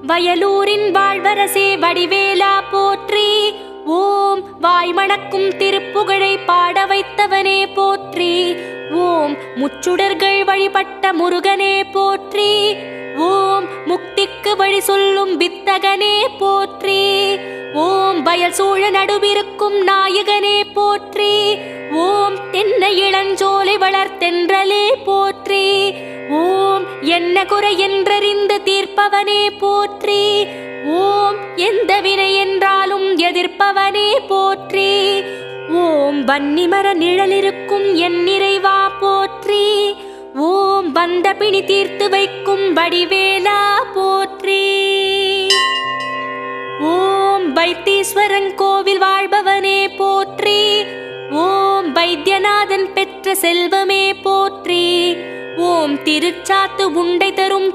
வயலூரின் வாழ்வரசே வடிவேலா போற்றி. ஓம் வாய்மணக்கும் திருப்புகழை பாட வைத்தவனே போற்றி. ஓம் முச்சுடர்கள் வழிபட்ட முருகனே போற்றி. ஓம் முக்திக்கு வழி சொல்லும் வித்தகனே போற்றி. ஓம் வயல் சூழ நடுவிருக்கும் நாயகனே போற்றி. ஓம் தென்னை இளஞ்சோலை வளர்த்தென்றலே போற்றி. ஓம் என்ன குறை என்றறிந்து தீர்ப்பவனே போற்றி. ஓம் எந்த வினை என்றாலும் எதிர்ப்பவனே போற்றி. ஓம் வன்னிமர நிழலிருக்கும் என் நிறைவா போற்றி. ஓம் வந்த பிணி தீர்த்து வைக்கும் வடிவேலா போற்றி. ஓம் வைத்தீஸ்வரன் கோவில் வாழ்பவனே போற்றி. ஓம் வைத்தியநாதன் பெற்ற செல்வமே போற்றி. ஓம் திருச்சாத்து உண்டை தரும்